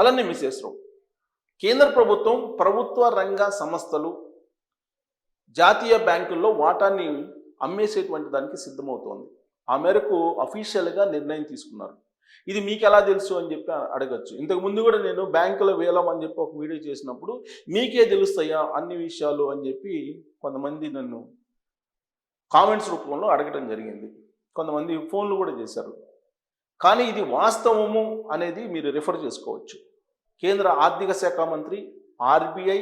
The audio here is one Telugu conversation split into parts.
అలానే మిసేశ్వరం కేంద్ర ప్రభుత్వం ప్రభుత్వ రంగ సంస్థలు జాతీయ బ్యాంకుల్లో వాటాన్ని అమ్మేసేటువంటి దానికి సిద్ధమవుతోంది. ఆ మేరకు అఫీషియల్గా నిర్ణయం తీసుకున్నారు. ఇది మీకు ఎలా తెలుసు అని చెప్పి అడగచ్చు. ఇంతకు ముందు కూడా నేను బ్యాంకుల వేలం అని చెప్పి ఒక వీడియో చేసినప్పుడు మీకే తెలుస్తాయా అన్ని విషయాలు అని చెప్పి కొంతమంది నన్ను కామెంట్స్ రూపంలో అడగడం జరిగింది. కొంతమంది ఫోన్లు కూడా చేశారు. కానీ ఇది వాస్తవము అనేది మీరు రిఫర్ చేసుకోవచ్చు. కేంద్ర ఆర్థిక శాఖ మంత్రి, ఆర్బీఐ,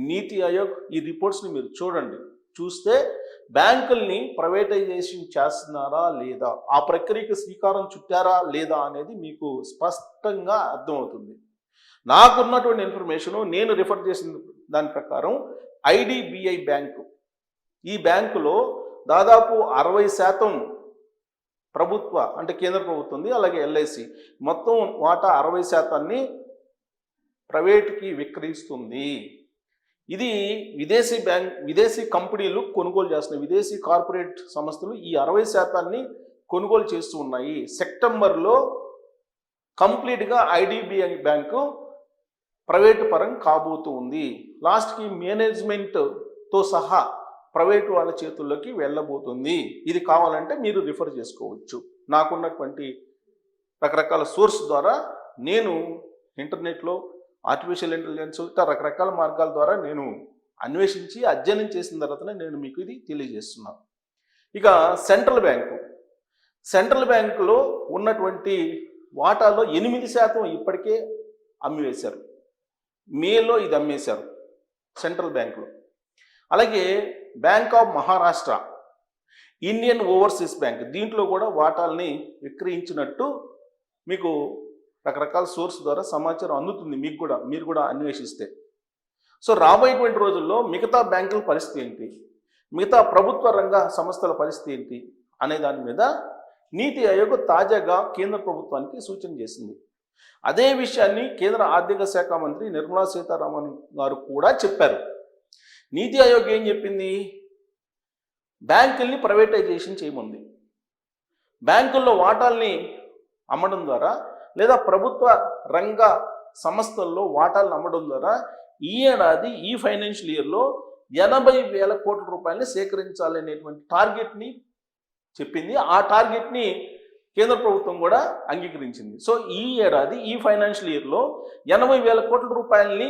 నీతి ఆయోగ్ ఈ రిపోర్ట్స్ని మీరు చూడండి. చూస్తే బ్యాంకుల్ని ప్రైవేటైజేషన్ చేస్తున్నారా లేదా, ఆ ప్రక్రియకు శ్రీకారం చుట్టారా లేదా అనేది మీకు స్పష్టంగా అర్థమవుతుంది. నాకున్నటువంటి ఇన్ఫర్మేషను నేను రిఫర్ చేసిన దాని ప్రకారం ఐడిబిఐ బ్యాంకు, ఈ బ్యాంకులో దాదాపు 60% ప్రభుత్వ అంటే కేంద్ర ప్రభుత్వం ఉంది, అలాగే ఎల్ఐసి మొత్తం వాటా 60%ని ప్రైవేట్కి విక్రయిస్తుంది. ఇది విదేశీ కంపెనీలు కొనుగోలు చేస్తున్నాయి. విదేశీ కార్పొరేట్ సంస్థలు ఈ 60%ని కొనుగోలు చేస్తూ ఉన్నాయి. సెప్టెంబర్లో కంప్లీట్గా ఐడిబిఐ బ్యాంకు ప్రైవేటు పరం కాబోతూ ఉంది. లాస్ట్కి మేనేజ్మెంట్తో సహా ప్రైవేటు వాళ్ళ చేతుల్లోకి వెళ్ళబోతుంది. ఇది కావాలంటే మీరు రిఫర్ చేసుకోవచ్చు. నాకున్నటువంటి రకరకాల సోర్స్ ద్వారా నేను ఇంటర్నెట్లో ఆర్టిఫిషియల్ ఇంటెలిజెన్స్ ఇట్లా రకరకాల మార్గాల ద్వారా నేను అన్వేషించి అధ్యయనం చేసిన తర్వాతనే నేను మీకు ఇది తెలియజేస్తున్నాను. ఇక సెంట్రల్ బ్యాంకులో ఉన్నటువంటి వాటాలో 8% ఇప్పటికే అమ్మివేశారు. మేలో ఇది అమ్మేశారు సెంట్రల్ బ్యాంకులో. అలాగే bank of Maharashtra, Indian overseas bank దీంట్లో కూడా వాటాల్ని విక్రయించినట్టు మీకు రకరకాల సోర్స్ ద్వారా సమాచారం అందుతుంది. మీరు కూడా అన్వేషిస్తే. సో రాబోయేటువంటి రోజుల్లో మిగతా బ్యాంకుల పరిస్థితి ఏంటి, మిగతా ప్రభుత్వ రంగ సంస్థల పరిస్థితి ఏంటి అనే దాని మీద నీతి ఆయోగ్ తాజాగా కేంద్ర ప్రభుత్వానికి సూచన చేసింది. అదే విషయాన్ని కేంద్ర ఆర్థిక శాఖ మంత్రి నిర్మలా సీతారామన్ గారు కూడా చెప్పారు. నీతి ఆయోగ్ ఏం చెప్పింది, బ్యాంకుల్ని ప్రైవేటైజేషన్ చేయమంది. బ్యాంకుల్లో వాటాల్ని అమ్మడం ద్వారా లేదా ప్రభుత్వ రంగ సంస్థల్లో వాటాలను అమ్మడం ద్వారా ఈ ఏడాది ఈ ఫైనాన్షియల్ ఇయర్లో 80,000 కోట్ల రూపాయలని సేకరించాలనేటువంటి టార్గెట్ని చెప్పింది. ఆ టార్గెట్ని కేంద్ర ప్రభుత్వం కూడా అంగీకరించింది. సో ఈ ఏడాది ఈ ఫైనాన్షియల్ ఇయర్లో 80,000 కోట్ల రూపాయలని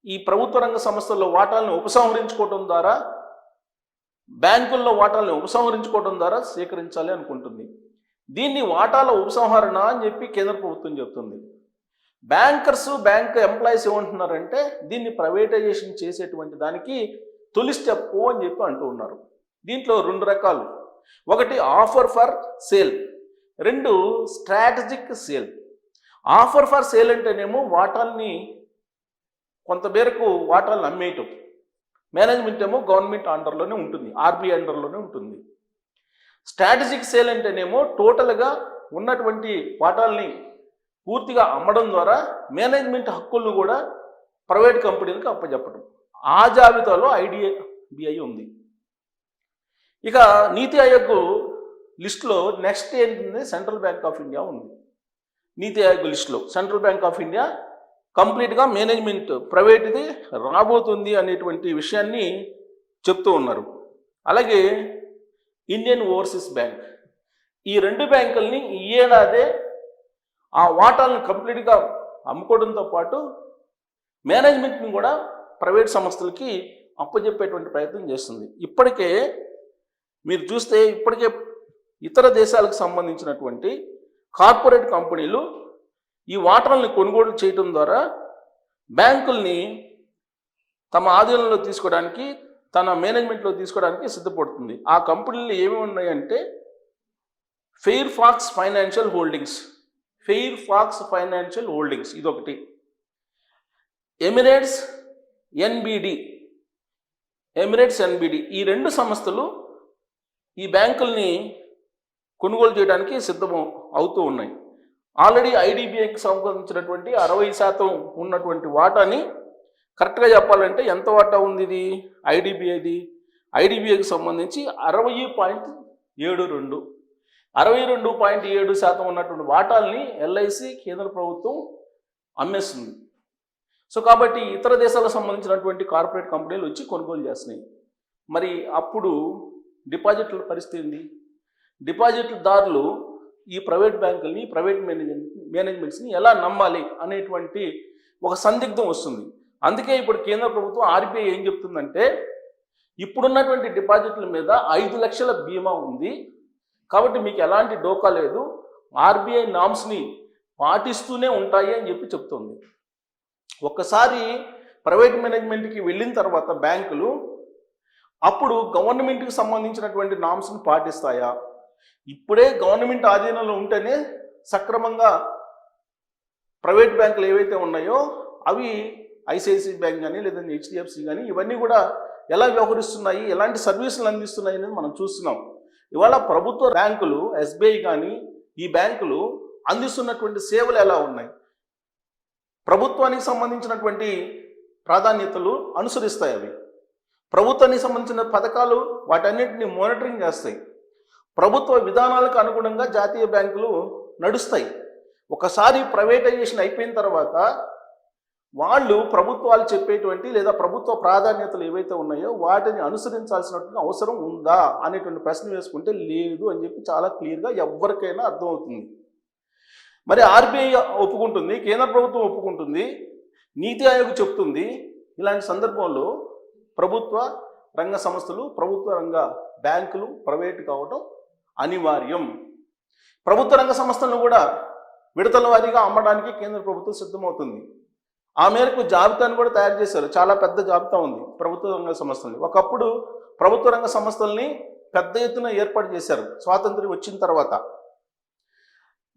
ఈ ప్రభుత్వ రంగ సంస్థల్లో వాటాలను ఉపసంహరించుకోవడం ద్వారా, బ్యాంకుల్లో వాటాలను ఉపసంహరించుకోవడం ద్వారా సేకరించాలి అనుకుంటుంది. దీన్ని వాటాల ఉపసంహరణ అని చెప్పి కేంద్ర ప్రభుత్వం చెప్తుంది. బ్యాంక్ ఎంప్లాయీస్ ఏమంటున్నారంటే దీన్ని ప్రైవేటైజేషన్ చేసేటువంటి దానికి తొలి స్టెప్ అని చెప్పి అంటూ ఉన్నారు. దీంట్లో 2 రకాలు, ఒకటి offer for sale, 2 strategic sale. Offer for sale అంటేనేమో వాటాల్ని కొంత మేరకు వాటాలను అమ్మేయటం, మేనేజ్మెంట్ ఏమో గవర్నమెంట్ అండర్లోనే ఉంటుంది, ఆర్బీఐ అండర్లోనే ఉంటుంది. స్ట్రాటజిక్ సేల్ అంటేనేమో టోటల్గా ఉన్నటువంటి వాటాల్ని పూర్తిగా అమ్మడం ద్వారా మేనేజ్మెంట్ హక్కులను కూడా ప్రైవేట్ కంపెనీలకు అప్పచెప్పడం. ఆ జాబితాలో ఐడిబిఐ ఉంది. ఇక నీతి ఆయోగ్ లిస్టులో నెక్స్ట్ ఏంటంటే సెంట్రల్ బ్యాంక్ ఆఫ్ ఇండియా ఉంది. నీతి ఆయోగ్ లిస్టులో సెంట్రల్ బ్యాంక్ ఆఫ్ ఇండియా కంప్లీట్గా మేనేజ్మెంట్ ప్రైవేట్ది రాబోతుంది అనేటువంటి విషయాన్ని చెప్తూ ఉన్నారు. అలాగే ఇండియన్ ఓవర్సీస్ బ్యాంక్, ఈ 2 బ్యాంకుల్ని ఈ ఏడాదే ఆ వాటాలను కంప్లీట్గా అమ్ముకోవడంతో పాటు మేనేజ్మెంట్ని కూడా ప్రైవేట్ సంస్థలకి అప్పచెప్పేటువంటి ప్రయత్నం చేస్తుంది. ఇప్పటికే మీరు చూస్తే ఇతర దేశాలకు సంబంధించినటువంటి కార్పొరేట్ కంపెనీలు ఈ వాటాలను కొనుగోలు చేయడం ద్వారా బ్యాంకుల్ని తమ ఆధీనంలో తీసుకోవడానికి, తన మేనేజ్మెంట్లో తీసుకోవడానికి సిద్ధపడుతుంది. ఆ కంపెనీలు ఏమి ఉన్నాయంటే ఫెయిర్ ఫాక్స్ ఫైనాన్షియల్ హోల్డింగ్స్ ఇదొకటి, ఎమిరేట్స్ ఎన్బిడి ఈ 2 సంస్థలు ఈ బ్యాంకుల్ని కొనుగోలు చేయడానికి సిద్ధం అవుతూ ఉన్నాయి. ఆల్రెడీ ఐడిబిఐకి సంబంధించినటువంటి 60% ఉన్నటువంటి వాటాని కరెక్ట్గా చెప్పాలంటే ఎంత వాటా ఉంది ఇది ఐడిబిఐకి సంబంధించి 62.7% ఉన్నటువంటి వాటాల్ని ఎల్ఐసి కేంద్ర ప్రభుత్వం అమ్మేస్తుంది. సో కాబట్టి ఇతర దేశాలకు సంబంధించినటువంటి కార్పొరేట్ కంపెనీలు వచ్చి కొనుగోలు చేస్తున్నాయి. మరి అప్పుడు డిపాజిట్ల పరిస్థితి ఏంది? డిపాజిట్దారులు ఈ ప్రైవేట్ బ్యాంకుల్ని, ప్రైవేట్ మేనేజ్మెంట్స్ని ఎలా నమ్మాలి అనేటువంటి ఒక సందిగ్ధం వస్తుంది. అందుకే ఇప్పుడు కేంద్ర ప్రభుత్వం ఆర్బీఐ ఏం చెప్తుందంటే, ఇప్పుడున్నటువంటి డిపాజిట్ల మీద 5 లక్షల బీమా ఉంది కాబట్టి మీకు ఎలాంటి డోకా లేదు, ఆర్బీఐ నామ్స్ని పాటిస్తూనే ఉంటాయి అని చెప్పి చెప్తుంది. ఒక్కసారి ప్రైవేట్ మేనేజ్మెంట్కి వెళ్ళిన తర్వాత బ్యాంకులు అప్పుడు గవర్నమెంట్కి సంబంధించినటువంటి నామ్స్ని పాటిస్తాయా? ఇప్పుడే గవర్నమెంట్ ఆధీనంలో ఉంటేనే సక్రమంగా ప్రైవేట్ బ్యాంకులు ఏవైతే ఉన్నాయో అవి ఐసిఐసిఐ బ్యాంక్ కానీ లేదంటే హెచ్డిఎఫ్సి కానీ ఇవన్నీ కూడా ఎలా వ్యవహరిస్తున్నాయి, ఎలాంటి సర్వీసులు అందిస్తున్నాయి అనేది మనం చూస్తున్నాం. ఇవాళ ప్రభుత్వ బ్యాంకులు, ఎస్బీఐ కానీ ఈ బ్యాంకులు అందిస్తున్నటువంటి సేవలు ఎలా ఉన్నాయి? ప్రభుత్వానికి సంబంధించినటువంటి ప్రాధాన్యతలు అనుసరిస్తాయి. అవి ప్రభుత్వానికి సంబంధించిన పథకాలు వాటన్నిటిని మానిటరింగ్ చేస్తాయి. ప్రభుత్వ విధానాలకు అనుగుణంగా జాతీయ బ్యాంకులు నడుస్తాయి. ఒకసారి ప్రైవేటైజేషన్ అయిపోయిన తర్వాత వాళ్ళు ప్రభుత్వాలు చెప్పేటువంటి లేదా ప్రభుత్వ ప్రాధాన్యతలు ఏవైతే ఉన్నాయో వాటిని అనుసరించాల్సినటువంటి అవసరం ఉందా అనేటువంటి ప్రశ్న వేసుకుంటే లేదు అని చెప్పి చాలా క్లియర్గా ఎవరికైనా అర్థమవుతుంది. మరి ఆర్బీఐ ఒప్పుకుంటుంది, కేంద్ర ప్రభుత్వం ఒప్పుకుంటుంది, నీతి ఆయోగ్ చెప్తుంది. ఇలాంటి సందర్భంలో ప్రభుత్వ రంగ సంస్థలు, ప్రభుత్వ రంగ బ్యాంకులు ప్రైవేటు కావడం అనివార్యం. ప్రభుత్వ రంగ సంస్థలను కూడా విడతల వారీగా అమ్మడానికి కేంద్ర ప్రభుత్వం సిద్ధమవుతుంది. ఆ మేరకు జాబితాను కూడా తయారు చేశారు. చాలా పెద్ద జాబితా ఉంది ప్రభుత్వ రంగ సంస్థలు. ఒకప్పుడు ప్రభుత్వ రంగ సంస్థల్ని పెద్ద ఎత్తున ఏర్పాటు చేశారు స్వాతంత్ర్యం వచ్చిన తర్వాత.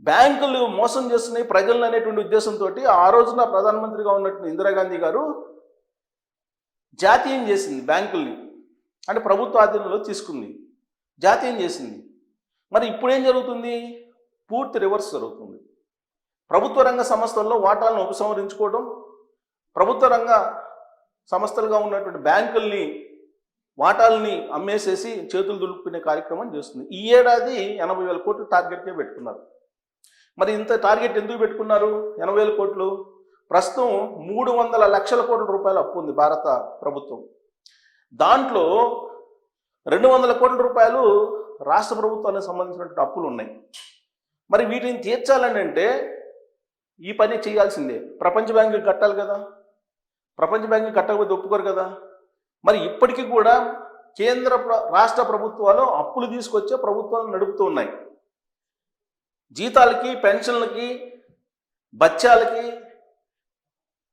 బ్యాంకులు మోసం చేస్తున్నాయి ప్రజలను అనేటువంటి ఉద్దేశంతో ఆ రోజున ప్రధానమంత్రిగా ఉన్నటువంటి ఇందిరాగాంధీ గారు జాతీయం చేసింది బ్యాంకుల్ని. అంటే ప్రభుత్వ ఆధీనంలో తీసుకుంది, జాతీయం చేసింది. మరి ఇప్పుడేం జరుగుతుంది? పూర్తి రివర్స్ జరుగుతుంది. ప్రభుత్వ రంగ సంస్థల్లో వాటాలను ఉపసంహరించుకోవడం, ప్రభుత్వ రంగ సంస్థలుగా ఉన్నటువంటి బ్యాంకుల్ని వాటాలని అమ్మేసేసి చేతులు దులుపుకునే కార్యక్రమం చేస్తుంది. ఈ ఏడాది 80,000 కోట్లు టార్గెట్గా పెట్టుకున్నారు. మరి ఇంత టార్గెట్ ఎందుకు పెట్టుకున్నారు? 80,000 కోట్లు. ప్రస్తుతం 300 లక్షల కోట్ల రూపాయల అప్పు ఉంది భారత ప్రభుత్వం. దాంట్లో 200 కోట్ల రూపాయలు రాష్ట్ర ప్రభుత్వానికి సంబంధించినటువంటి అప్పులు ఉన్నాయి. మరి వీటిని తీర్చాలని అంటే ఈ పని చేయాల్సిందే. ప్రపంచ బ్యాంకుకి కట్టాలి కదా, ప్రపంచ బ్యాంకుకి కట్టకపోతే ఒప్పుకోరు కదా. మరి ఇప్పటికీ కూడా కేంద్ర రాష్ట్ర ప్రభుత్వాలు అప్పులు తీసుకొచ్చే ప్రభుత్వాలు నడుపుతూ ఉన్నాయి. జీతాలకి, పెన్షన్లకి, బత్యాలకి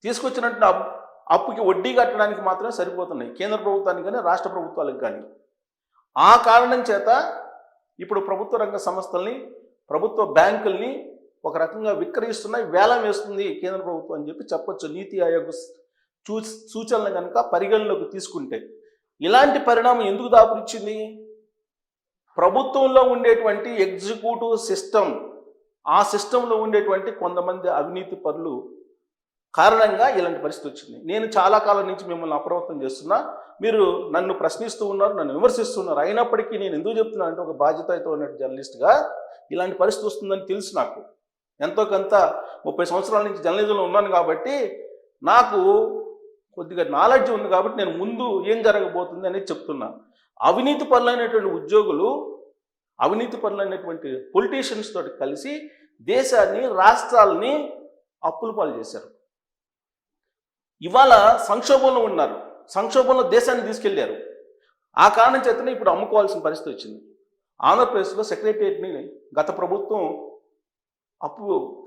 తీసుకొచ్చినట్టు అప్పుకి వడ్డీ కట్టడానికి మాత్రమే సరిపోతున్నాయి కేంద్ర ప్రభుత్వానికి కానీ రాష్ట్ర ప్రభుత్వాలకు కానీ. ఆ కారణం చేత ఇప్పుడు ప్రభుత్వ రంగ సంస్థల్ని, ప్రభుత్వ బ్యాంకుల్ని ఒక రకంగా విక్రయిస్తున్నాయి, వేలం వేస్తుంది కేంద్ర ప్రభుత్వం అని చెప్పి చెప్పొచ్చు. నీతి ఆయోగ్ సూచనలు కనుక పరిగణలోకి తీసుకుంటే. ఇలాంటి పరిణామం ఎందుకు దాపురిచ్చింది? ప్రభుత్వంలో ఉండేటువంటి ఎగ్జిక్యూటివ్ సిస్టమ్, ఆ సిస్టంలో ఉండేటువంటి కొంతమంది అవినీతి పరులు కారణంగా ఇలాంటి పరిస్థితి వచ్చింది. నేను చాలా కాలం నుంచి మిమ్మల్ని అప్రమత్తం చేస్తున్నా, మీరు నన్ను ప్రశ్నిస్తూ ఉన్నారు, నన్ను విమర్శిస్తున్నారు. అయినప్పటికీ నేను ఎందుకు చెప్తున్నా అంటే ఒక బాధ్యతతో ఉన్న జర్నలిస్ట్గా ఇలాంటి పరిస్థితి వస్తుందని తెలుసు. నాకు ఎంతో కొంత 30 సంవత్సరాల నుంచి జర్నలిజంలో ఉన్నాను కాబట్టి నాకు కొద్దిగా నాలెడ్జ్ ఉంది కాబట్టి నేను ముందు ఏం జరగబోతుంది అనేది చెప్తున్నా. అవినీతి పరులైనటువంటి ఉద్యోగులు, అవినీతి పరులైనటువంటి పొలిటీషియన్స్ తోటి కలిసి దేశాన్ని, రాష్ట్రాలని అప్పుల పాలు చేశారు. ఇవాళ సంక్షోభంలో ఉన్నారు, సంక్షోభంలో దేశాన్ని తీసుకెళ్లారు. ఆ కారణం చేతనే ఇప్పుడు అమ్ముకోవాల్సిన పరిస్థితి వచ్చింది. ఆంధ్రప్రదేశ్లో సెక్రటేరియట్ని గత ప్రభుత్వం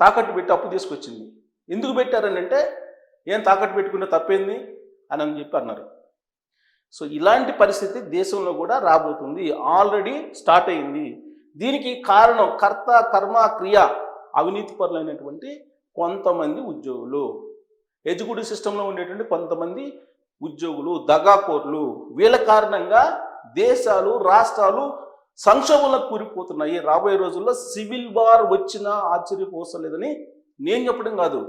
తాకట్టు పెట్టి అప్పు తీసుకొచ్చింది. ఎందుకు పెట్టారని అంటే, ఏం తాకట్టు పెట్టుకుంటే తప్పేంది అని చెప్పి అన్నారు. సో ఇలాంటి పరిస్థితి దేశంలో కూడా రాబోతుంది, ఆల్రెడీ స్టార్ట్ అయింది. దీనికి కారణం కర్త, కర్మ, క్రియ అవినీతి పరులైనటువంటి కొంతమంది ఉద్యోగులు, ఎగ్జిక్యూటివ్ సిస్టంలో ఉండేటువంటి కొంతమంది ఉద్యోగులు, దగాకోర్లు. వీళ్ళ కారణంగా దేశాలు, రాష్ట్రాలు సంక్షోభంలో కూలిపోతున్నాయి. రాబోయే రోజుల్లో సివిల్ వార్ వచ్చినా ఆశ్చర్యపోసలేదని నేను చెప్పడం కాదు,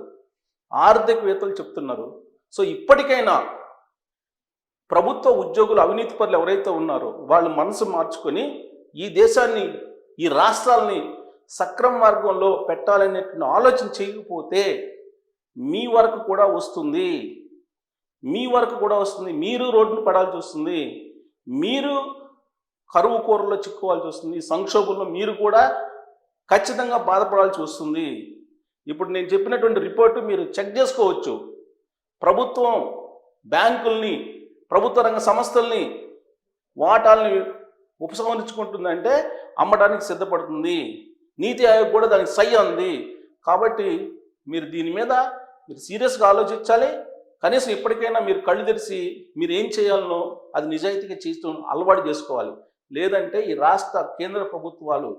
ఆర్థికవేత్తలు చెప్తున్నారు. సో ఇప్పటికైనా ప్రభుత్వ ఉద్యోగులు, అవినీతి పరులు ఎవరైతే ఉన్నారో వాళ్ళు మనసు మార్చుకొని ఈ దేశాన్ని, ఈ రాష్ట్రాలని సక్రమ మార్గంలో పెట్టాలనేటువంటి ఆలోచన చేయకపోతే మీ వరకు కూడా వస్తుంది. మీ వరకు కూడా వస్తుంది. మీరు రోడ్డును పడాల్సి వస్తుంది. మీరు కరువు కూరల్లో చిక్కుకోవాల్సి వస్తుంది. సంక్షోభంలో మీరు కూడా ఖచ్చితంగా బాధపడాల్సి వస్తుంది. ఇప్పుడు నేను చెప్పినటువంటి రిపోర్టు మీరు చెక్ చేసుకోవచ్చు. ప్రభుత్వం బ్యాంకుల్ని, ప్రభుత్వ రంగ సంస్థల్ని, వాటాల్ని ఉపసంహరించుకుంటుందంటే అమ్మడానికి సిద్ధపడుతుంది. నీతి ఆయోగ్ కూడా దానికి సై అంది. కాబట్టి మీరు దీని మీద మీరు సీరియస్గా ఆలోచించాలి. కనీసం ఇప్పటికైనా మీరు కళ్ళు తెరిచి మీరు ఏం చేయాలనో అది నిజాయితీగా చేస్తూ అలవాటు చేసుకోవాలి. లేదంటే ఈ రాష్ట్ర కేంద్ర ప్రభుత్వాలు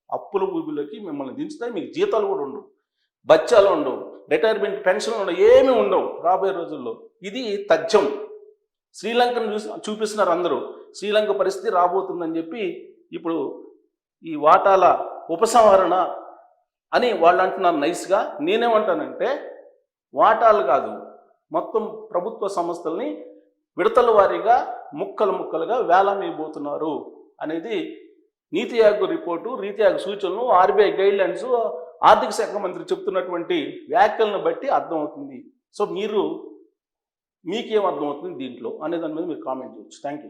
అప్పుల ఊబిలోకి మిమ్మల్ని దించుతాయి. మీకు జీతాలు కూడా ఉండవు, బత్యాలు ఉండవు, రిటైర్మెంట్ పెన్షన్లు ఉండవు, ఏమీ ఉండవు రాబోయే రోజుల్లో. ఇది తథ్యం. శ్రీలంకను చూపిస్తున్నారు అందరూ. శ్రీలంక పరిస్థితి రాబోతుందని చెప్పి ఇప్పుడు ఈ వాటాల ఉపసంహరణ అని వాళ్ళు అంటున్నారు నైస్గా. నేనేమంటానంటే వాటాలు కాదు, మొత్తం ప్రభుత్వ సంస్థల్ని విడతల వారీగా ముక్కలు ముక్కలుగా వేలమేయబోతున్నారు అనేది నీతి ఆయోగ్ రిపోర్టు, నీతి ఆయోగ్ సూచనలు, ఆర్బీఐ గైడ్లైన్స్, ఆర్థిక శాఖ మంత్రి చెప్తున్నటువంటి వ్యాఖ్యలను బట్టి అర్థమవుతుంది. సో మీకేం అర్థమవుతుంది దీంట్లో అనే దాని మీద మీరు కామెంట్ చేయొచ్చు. Thank you.